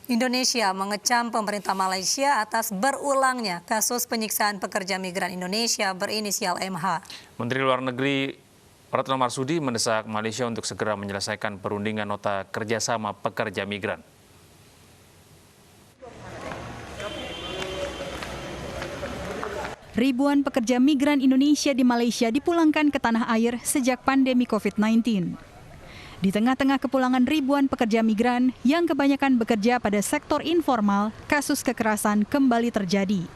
Indonesia mengecam pemerintah Malaysia atas berulangnya kasus penyiksaan pekerja migran Indonesia berinisial MH. Menteri Luar Negeri Retno Marsudi mendesak Malaysia untuk segera menyelesaikan perundingan nota kerjasama pekerja migran. Ribuan pekerja migran Indonesia di Malaysia dipulangkan ke tanah air sejak pandemi COVID-19. Di tengah-tengah kepulangan ribuan pekerja migran yang kebanyakan bekerja pada sektor informal, kasus kekerasan kembali terjadi.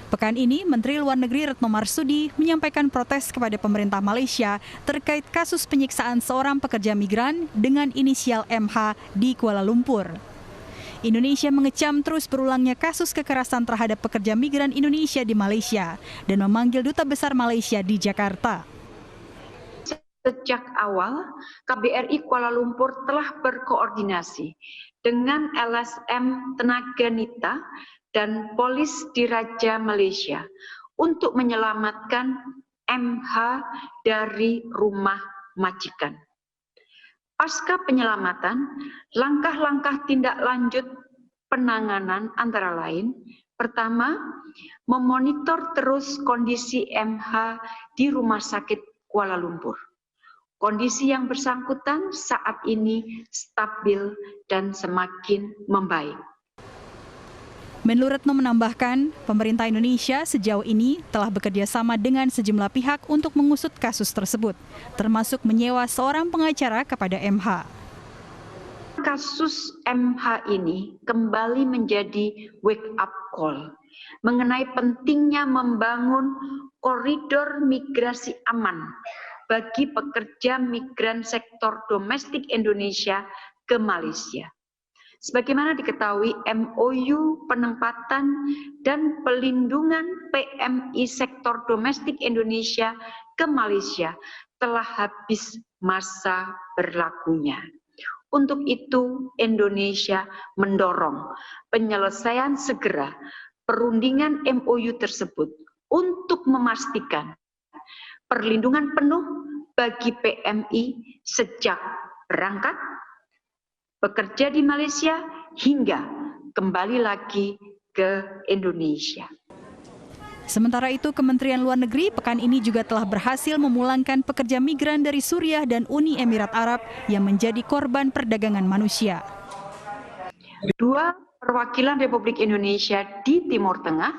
Pekan ini, Menteri Luar Negeri Retno Marsudi menyampaikan protes kepada pemerintah Malaysia terkait kasus penyiksaan seorang pekerja migran dengan inisial MH di Kuala Lumpur. Indonesia mengecam terus berulangnya kasus kekerasan terhadap pekerja migran Indonesia di Malaysia dan memanggil Duta Besar Malaysia di Jakarta. Sejak awal, KBRI Kuala Lumpur telah berkoordinasi dengan LSM Tenaga Nita dan Polis Diraja Malaysia untuk menyelamatkan MH dari rumah majikan. Pasca penyelamatan, langkah-langkah tindak lanjut penanganan antara lain, pertama, memonitor terus kondisi MH di Rumah Sakit Kuala Lumpur. Kondisi yang bersangkutan saat ini stabil dan semakin membaik. Menlu Retno menambahkan, pemerintah Indonesia sejauh ini telah bekerja sama dengan sejumlah pihak untuk mengusut kasus tersebut, termasuk menyewa seorang pengacara kepada MH. Kasus MH ini kembali menjadi wake up call mengenai pentingnya membangun koridor migrasi aman bagi pekerja migran sektor domestik Indonesia ke Malaysia. Sebagaimana diketahui, MOU penempatan dan pelindungan PMI sektor domestik Indonesia ke Malaysia telah habis masa berlakunya. Untuk itu, Indonesia mendorong penyelesaian segera perundingan MOU tersebut untuk memastikan perlindungan penuh bagi PMI sejak berangkat, bekerja di Malaysia, hingga kembali lagi ke Indonesia. Sementara itu, Kementerian Luar Negeri pekan ini juga telah berhasil memulangkan pekerja migran dari Suriah dan Uni Emirat Arab yang menjadi korban perdagangan manusia. Dua perwakilan Republik Indonesia di Timur Tengah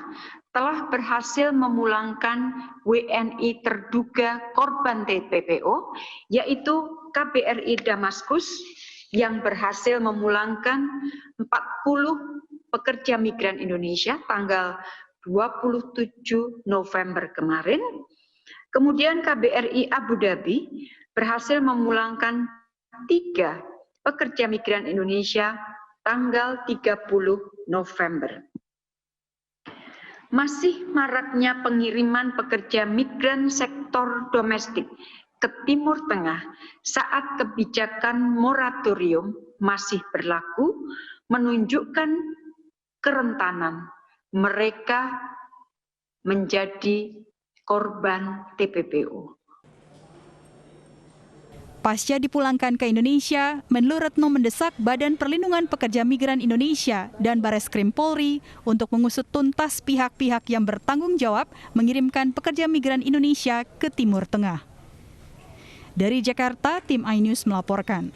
telah berhasil memulangkan WNI terduga korban TPPO, yaitu KBRI Damaskus, yang berhasil memulangkan 40 pekerja migran Indonesia tanggal 27 November kemarin. Kemudian KBRI Abu Dhabi berhasil memulangkan 3 pekerja migran Indonesia tanggal 30 November. Masih maraknya pengiriman pekerja migran sektor domestik ke Timur Tengah saat kebijakan moratorium masih berlaku menunjukkan kerentanan mereka menjadi korban TPPO. Pasca dipulangkan ke Indonesia, Menlu Retno mendesak Badan Perlindungan Pekerja Migran Indonesia dan Bareskrim Polri untuk mengusut tuntas pihak-pihak yang bertanggung jawab mengirimkan pekerja migran Indonesia ke Timur Tengah. Dari Jakarta, tim iNews melaporkan.